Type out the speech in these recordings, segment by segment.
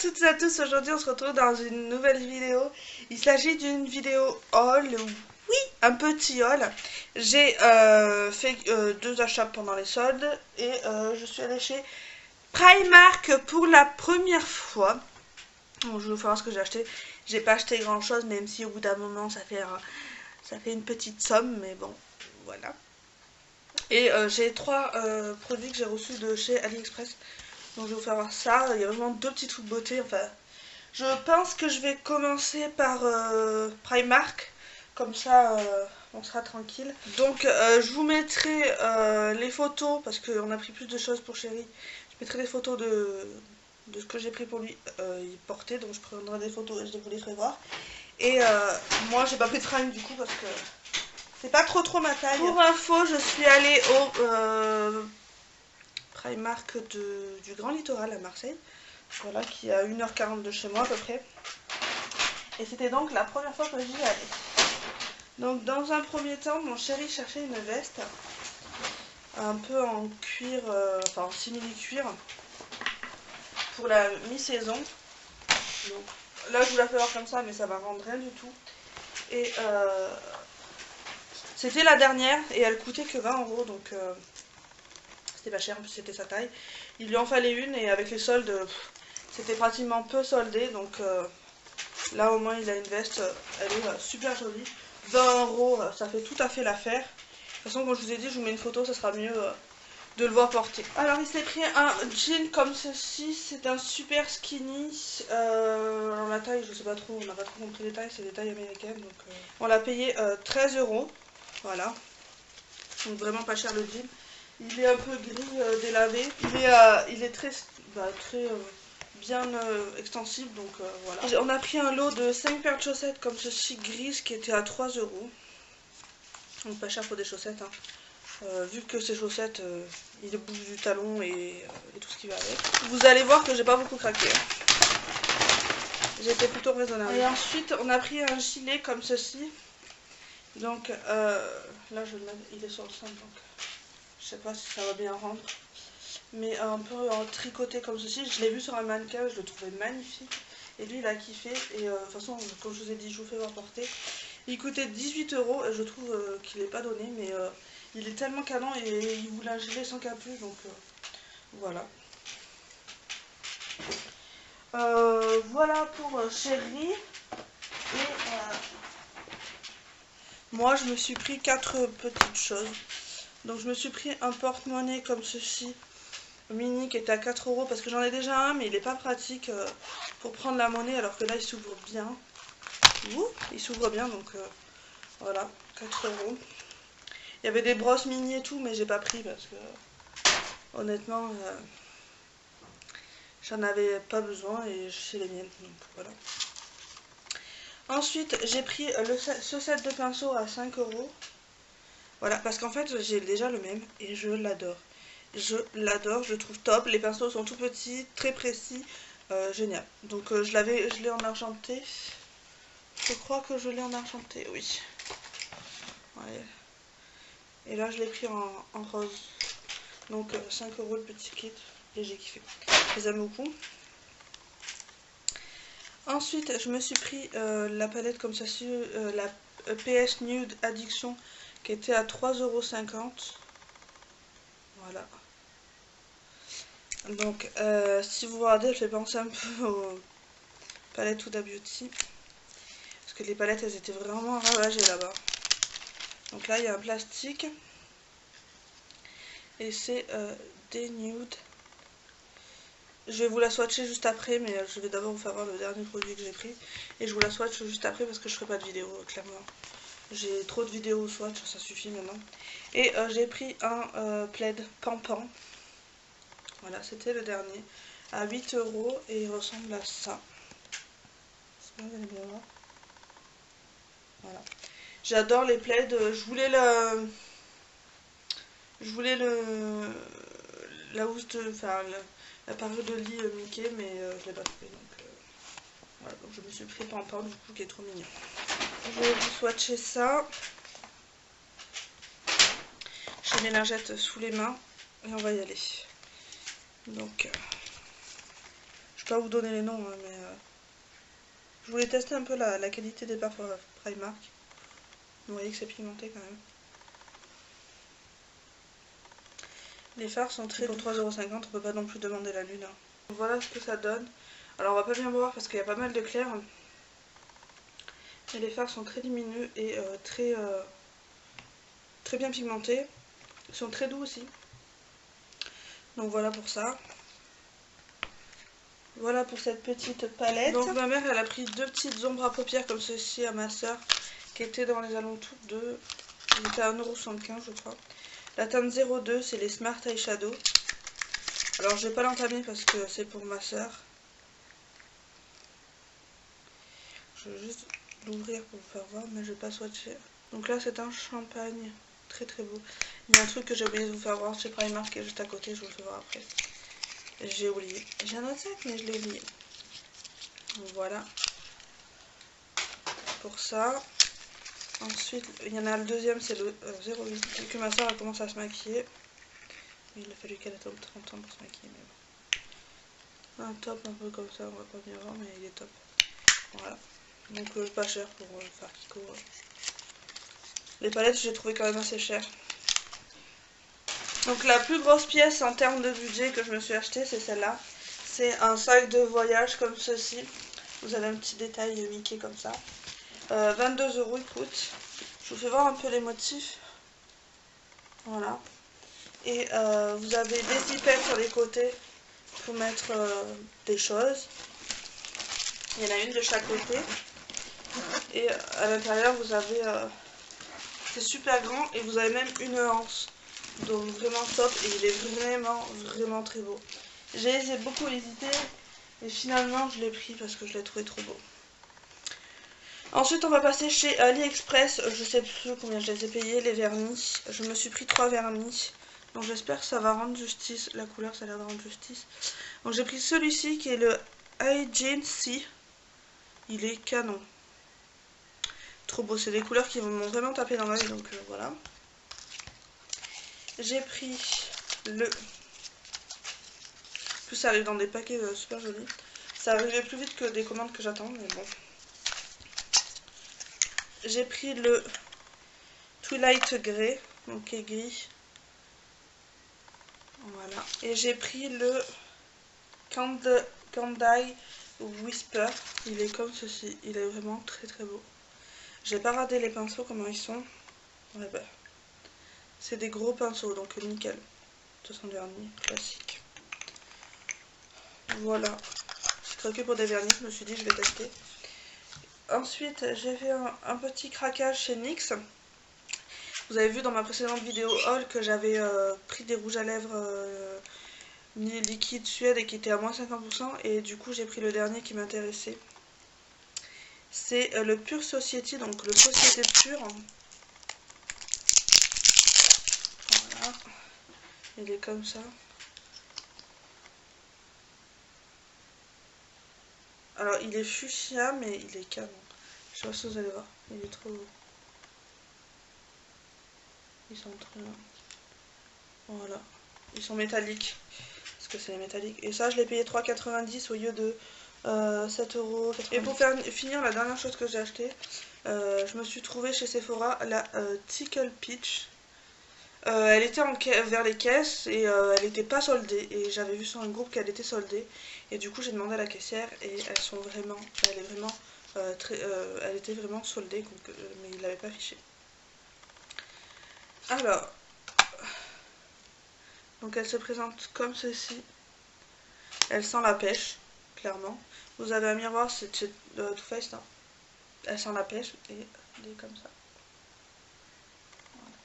toutes et à tous, aujourd'hui on se retrouve dans une nouvelle vidéo. Il s'agit d'une vidéo haul, oui, un petit haul. J'ai fait 2 achats pendant les soldes et je suis allée chez Primark pour la première fois. Bon, je vais vous faire ce que j'ai acheté. J'ai pas acheté grand chose, même si au bout d'un moment ça fait une petite somme, mais bon, voilà. Et j'ai 3 produits que j'ai reçus de chez AliExpress. Donc je vais vous faire voir ça. Il y a vraiment 2 petits trucs beauté. Enfin, je pense que je vais commencer par Primark. Comme ça, on sera tranquille. Donc je vous mettrai les photos, parce qu'on a pris plus de choses pour Chéri. Je mettrai des photos de ce que j'ai pris pour lui. Il portait, donc je prendrai des photos et je vous les ferai voir. Et moi, j'ai pas pris de fringues du coup, parce que c'est pas trop ma taille. Pour info, je suis allée au Primark du Grand Littoral à Marseille, voilà, qui est à 1h40 de chez moi à peu près. Et c'était donc la première fois que j'y allais. Donc dans un premier temps, mon chéri cherchait une veste, un peu en cuir, enfin en simili-cuir, pour la mi-saison. Donc là je vous la fais voir comme ça, mais ça va rendre rien du tout. Et c'était la dernière, et elle coûtait que 20 €, donc c'était pas cher, en plus c'était sa taille. Il lui en fallait une, et avec les soldes, c'était pratiquement peu soldé, donc là au moins il a une veste, elle est super jolie. 20 €, ça fait tout à fait l'affaire. De toute façon, comme je vous ai dit, je vous mets une photo, ça sera mieux de le voir porter. Alors il s'est pris un jean comme ceci, c'est un super skinny. Alors la taille, je sais pas trop, on n'a pas trop compris les tailles, c'est des tailles américaines. Donc on l'a payé 13 €, voilà. Donc vraiment pas cher le jean. Il est un peu gris délavé. Il est très bien extensible, donc voilà. On a pris un lot de 5 paires de chaussettes comme ceci grises qui était à 3 €. Donc pas cher pour des chaussettes, hein. Vu que ces chaussettes, il bouge du talon et tout ce qui va avec. Vous allez voir que j'ai pas beaucoup craqué, hein. J'étais plutôt raisonnable. Et ensuite on a pris un gilet comme ceci. Donc là je le mets, il est sur le centre, donc je sais pas si ça va bien rendre. Mais un peu en tricoté comme ceci. Je l'ai vu sur un mannequin, je le trouvais magnifique. Et lui il a kiffé. Et de toute façon, comme je vous ai dit, je vous fais voir porter. Il coûtait 18 € et je trouve qu'il n'est pas donné, mais il est tellement canon et il voulait un gilet sans capuche, donc voilà. Voilà pour Chéri. Et moi je me suis pris 4 petites choses. Donc je me suis pris un porte-monnaie comme ceci, mini, qui était à 4 € parce que j'en ai déjà un, mais il n'est pas pratique pour prendre la monnaie, alors que là il s'ouvre bien. Ouh, il s'ouvre bien, donc voilà, 4 €. Il y avait des brosses mini et tout, mais j'ai pas pris parce que honnêtement j'en avais pas besoin et c'est les miennes, donc voilà. Ensuite j'ai pris ce set de pinceaux à 5 €. Voilà, parce qu'en fait j'ai déjà le même et je l'adore. Je l'adore, je le trouve top. Les pinceaux sont tout petits, très précis, génial. Donc je l'ai en argenté. Je crois que je l'ai en argenté, oui. Ouais. Et là je l'ai pris en rose. Donc 5 € le petit kit. Et j'ai kiffé. Je les aime beaucoup. Ensuite je me suis pris la palette comme ça, la PS Nude Addiction, qui était à 3,50 €. Voilà. Donc si vous regardez, elle fait penser un peu aux palettes Huda Beauty. Parce que les palettes, elles étaient vraiment ravagées là-bas. Donc là il y a un plastique. Et c'est des nudes. Je vais vous la swatcher juste après, mais je vais d'abord vous faire voir le dernier produit que j'ai pris. Et je vous la swatch juste après parce que je ferai pas de vidéo, clairement. J'ai trop de vidéos swatch, ça suffit maintenant. Et j'ai pris un plaid Pampan. Voilà, c'était le dernier. À 8 € et il ressemble à ça. Vous allez bien voir. Voilà. J'adore les plaids. Je voulais la housse de, enfin la parure de lit Mickey, mais je l'ai pas trouvé, donc voilà, donc je me suis pris Pampan du coup, qui est trop mignon. Je vais vous swatcher ça. J'ai mes lingettes sous les mains et on va y aller. Donc vais pas vous donner les noms, hein, mais je voulais tester un peu la qualité des parfums Primark. Vous voyez que c'est pigmenté quand même. Les fards sont très pour 3,50 €, on peut pas non plus demander la lune. Hein. Voilà ce que ça donne. Alors on va pas bien voir parce qu'il y a pas mal de clair. Mais les fards sont très lumineux et très bien pigmentés. Ils sont très doux aussi. Donc voilà pour ça. Voilà pour cette petite palette. Donc ma mère elle a pris 2 petites ombres à paupières comme ceci à ma soeur qui était dans les alentours de... Ils étaient à 1,75 € je crois. La teinte 02 c'est les Smart Eyeshadow. Alors je vais pas l'entamer parce que c'est pour ma soeur. Je vais juste l'ouvrir pour vous faire voir mais je vais pas swatcher. Donc là c'est un champagne très très beau. Il y a un truc que j'ai oublié de vous faire voir chez Primark qui est juste à côté, je vous le fais voir après. J'ai oublié. J'ai un autre sac mais je l'ai oublié. Donc voilà. Pour ça. Ensuite, il y en a le deuxième, c'est le 08. Vu que ma soeur a commencé à se maquiller. Il a fallu qu'elle attende 30 ans pour se maquiller. Mais bon. Un top un peu comme ça, on va pas bien voir, mais il est top. Voilà. Donc pas cher pour faire Kiko. Les palettes, j'ai trouvé quand même assez cher. Donc la plus grosse pièce en termes de budget que je me suis acheté, c'est celle-là. C'est un sac de voyage comme ceci. Vous avez un petit détail Mickey comme ça. 22 € il coûte. Je vous fais voir un peu les motifs. Voilà. Et vous avez des zippettes sur les côtés pour mettre des choses. Il y en a une de chaque côté. Et à l'intérieur vous avez... c'est super grand et vous avez même une anse. Donc vraiment top et il est vraiment très beau. J'ai beaucoup hésité et finalement je l'ai pris parce que je l'ai trouvé trop beau. Ensuite on va passer chez AliExpress, je sais plus combien je les ai payés, les vernis. Je me suis pris 3 vernis, donc j'espère que ça va rendre justice, la couleur ça a l'air de rendre justice. Donc j'ai pris celui-ci qui est le Agency, il est canon. Trop beau, c'est des couleurs qui m'ont vraiment tapé dans l'œil, donc voilà. J'ai pris le... En plus ça arrive dans des paquets super jolis. Ça arrivait plus vite que des commandes que j'attends, mais bon. J'ai pris le Twilight Grey, donc qui est gris. Voilà. Et j'ai pris le Candy Whisper. Il est comme ceci. Il est vraiment très beau. J'ai pas radé les pinceaux, comment ils sont. Ouais, bah. C'est des gros pinceaux, donc nickel. Ce sont des vernis classiques. Voilà. J'ai craqué pour des vernis, je me suis dit je vais tester. Ensuite, j'ai fait un petit craquage chez NYX. Vous avez vu dans ma précédente vidéo haul que j'avais pris des rouges à lèvres liquide Suède et qui était à moins 50%. Et du coup, j'ai pris le dernier qui m'intéressait. C'est le Pure Society, donc le Société Pure. Voilà. Il est comme ça. Alors, il est fuchsia, mais il est canon. Je sais pas si vous allez voir. Il est trop beau. Ils sont très bien. Voilà. Ils sont métalliques. Parce que c'est les métalliques. Et ça, je l'ai payé 3,90 au lieu de 7 €. Et pour finir, la dernière chose que j'ai acheté, je me suis trouvée chez Sephora la Tickle Peach. Elle était vers les caisses et elle n'était pas soldée. Et j'avais vu sur un groupe qu'elle était soldée. Et du coup, j'ai demandé à la caissière et elles sont vraiment. Elle est vraiment elle était vraiment soldée, donc, mais il l'avait pas affiché. Alors. Donc elle se présente comme ceci. Elle sent la pêche, clairement. Vous avez un miroir, c'est de Too Faced. Hein. Elle sent la pêche et elle est comme ça. Voilà.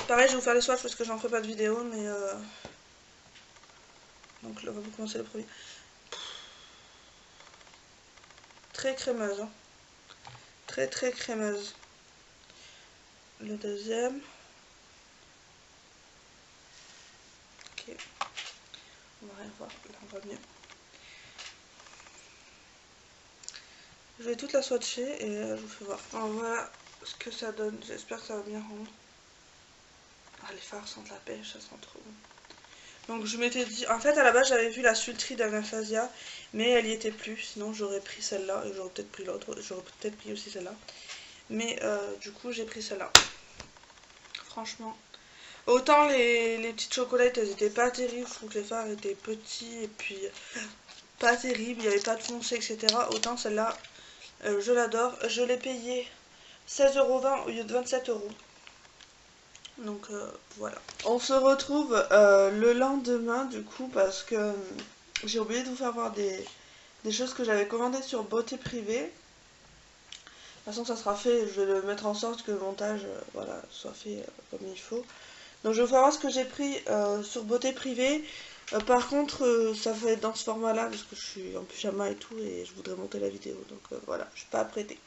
Pareil, je vais vous faire les swatchs parce que j'en fais pas de vidéo, mais... Donc là, on va vous commencer le premier. Très crémeuse. Hein. Très crémeuse. Le deuxième. Ok. On va rien voir, là on va mieux. Je vais toute la swatcher et je vous fais voir. Alors voilà ce que ça donne, j'espère que ça va bien rendre. Ah, les fards sentent la pêche, ça sent trop bon. Donc je m'étais dit, en fait à la base j'avais vu la Sultry d'Anastasia, mais elle y était plus, sinon j'aurais pris celle-là et j'aurais peut-être pris l'autre, j'aurais peut-être pris aussi celle-là. Mais du coup j'ai pris celle-là. Franchement. Autant les petites chocolates elles étaient pas terribles, je trouve que les fards étaient petits et puis pas terribles, il n'y avait pas de foncé etc. Autant celle-là je l'adore, je l'ai payé 16,20 € au lieu de 27 €. Donc voilà. On se retrouve le lendemain du coup parce que j'ai oublié de vous faire voir des choses que j'avais commandées sur Beauté Privée. De toute façon ça sera fait, je vais le mettre en sorte que le montage voilà, soit fait comme il faut. Donc je vais vous faire voir ce que j'ai pris sur Beauté Privée. Par contre ça va être dans ce format là parce que je suis en pyjama et tout et je voudrais monter la vidéo. Donc voilà, je suis pas apprêtée.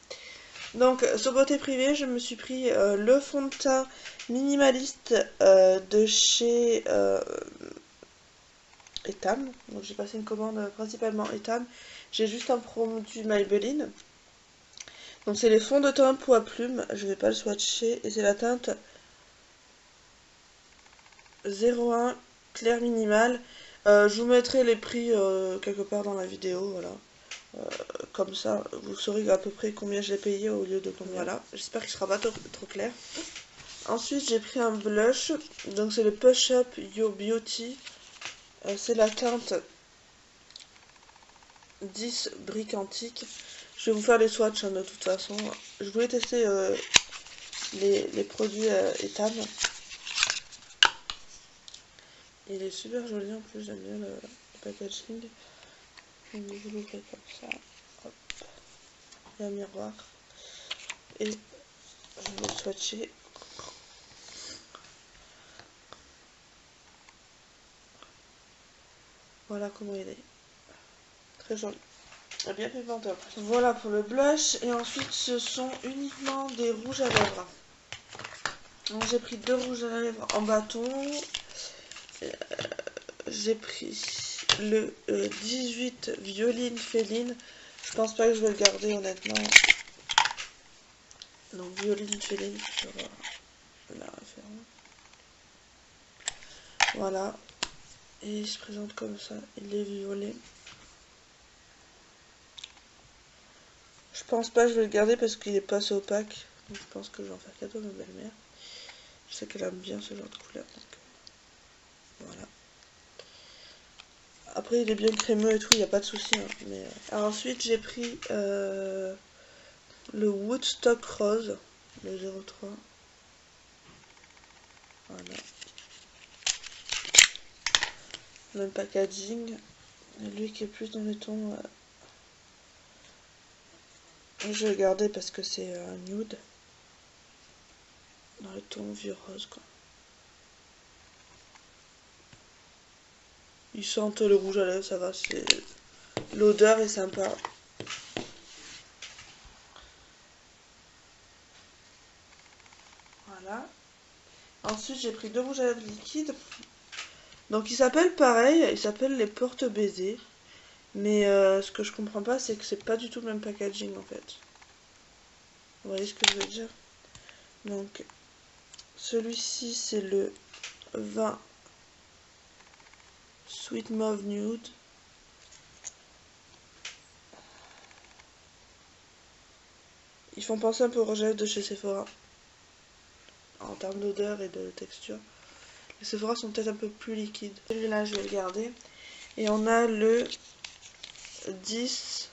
Donc sur Beauté Privée je me suis pris le fond de teint minimaliste de chez Etam. Donc j'ai passé une commande principalement Etam. J'ai juste un produit Maybelline. Donc c'est les fonds de teint peau à plume. Je vais pas le swatcher. Et c'est la teinte 01 clair minimal. Je vous mettrai les prix quelque part dans la vidéo. Voilà. Comme ça vous saurez à peu près combien je l'ai payé au lieu de combien. Voilà. J'espère qu'il sera pas trop clair. Ensuite j'ai pris un blush. Donc c'est le Push Up Your Beauty. C'est la teinte 10 briques antiques. Je vais vous faire les swatchs de toute façon. Je voulais tester les produits Etam. Il est super joli en plus, j'aime bien le packaging. Donc vous l'ouvrez comme ça. Hop. Il y a un miroir. Et je vais le swatcher. Voilà comment il est. Très joli. Bien pigmenté. Voilà pour le blush. Et ensuite ce sont uniquement des rouges à lèvres. Donc j'ai pris 2 rouges à lèvres en bâton. J'ai pris le 18 Violine Féline. Je pense pas que je vais le garder honnêtement. Donc Violine Féline sur la référence. Voilà. Et il se présente comme ça. Il est violet. Je pense pas que je vais le garder parce qu'il est pas assez opaque. Donc je pense que je vais en faire cadeau à ma belle-mère. Je sais qu'elle aime bien ce genre de couleur. Donc voilà. Après il est bien crémeux et tout, il n'y a pas de souci. Hein, mais, alors, ensuite j'ai pris le Woodstock Rose, le 03. Voilà. Même packaging. Lui qui est plus dans les tons. Je vais le garder parce que c'est un nude. Dans le ton vieux rose quoi. Ils sentent le rouge à lèvres, ça va, c'est. L'odeur est sympa. Voilà. Ensuite j'ai pris 2 rouges à lèvres liquides. Donc ils s'appellent pareil, ils s'appellent les porte-baisers. Mais ce que je comprends pas c'est que c'est pas du tout le même packaging en fait. Vous voyez ce que je veux dire? Donc celui-ci c'est le 20 Sweet Mauve Nude. Ils font penser un peu au rouge à lèvres de chez Sephora. En termes d'odeur et de texture. Les Sephora sont peut-être un peu plus liquides. Celui-là je vais le garder. Et on a le 10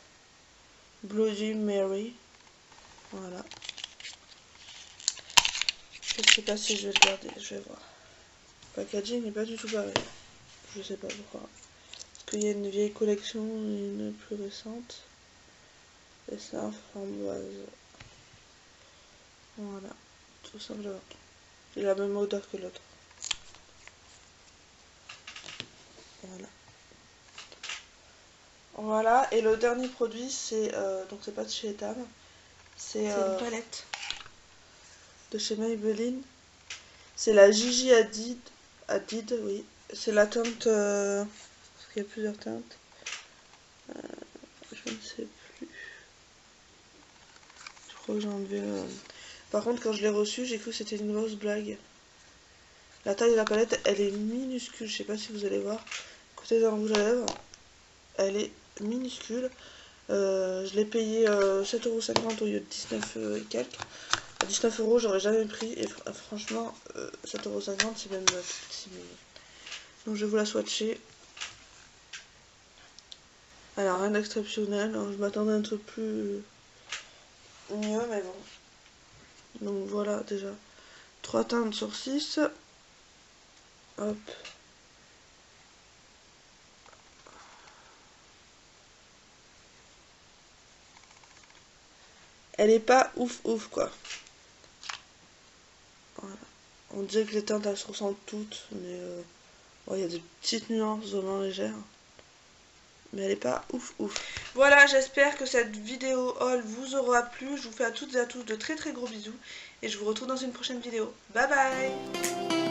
Bloody Mary. Voilà. Je sais pas si je vais le garder, je vais voir. Le packaging n'est pas du tout pareil. Je sais pas pourquoi. Est-ce qu'il y a une vieille collection et une plus récente? Et c'est un framboise. Voilà, tout simplement. Il a la même odeur que l'autre. Voilà. Voilà, et le dernier produit, c'est donc c'est pas de chez Etam, c'est une palette de chez Maybelline. C'est la Gigi Hadid, oui. C'est la teinte, parce qu'il y a plusieurs teintes. Je ne sais plus. Je crois que j'ai enlevé. Par contre, quand je l'ai reçu, j'ai cru que c'était une grosse blague. La taille de la palette, elle est minuscule. Je sais pas si vous allez voir. Côté d'un rouge à lèvres, elle est minuscule. Je l'ai payé 7,50 € au lieu de 19 et quelques. À 19 €, j'aurais jamais pris. Et franchement, 7,50 € c'est même petit. Donc je vais vous la swatcher. Alors rien d'exceptionnel. Je m'attendais à un truc plus mieux, mais bon. Donc voilà déjà. 3 teintes sur 6. Hop. Elle est pas ouf quoi. Voilà. On dirait que les teintes elles se ressemblent toutes, mais il y a des petites nuances vraiment légères. Mais elle est pas ouf. Voilà, j'espère que cette vidéo haul vous aura plu. Je vous fais à toutes et à tous de très gros bisous. Et je vous retrouve dans une prochaine vidéo. Bye bye.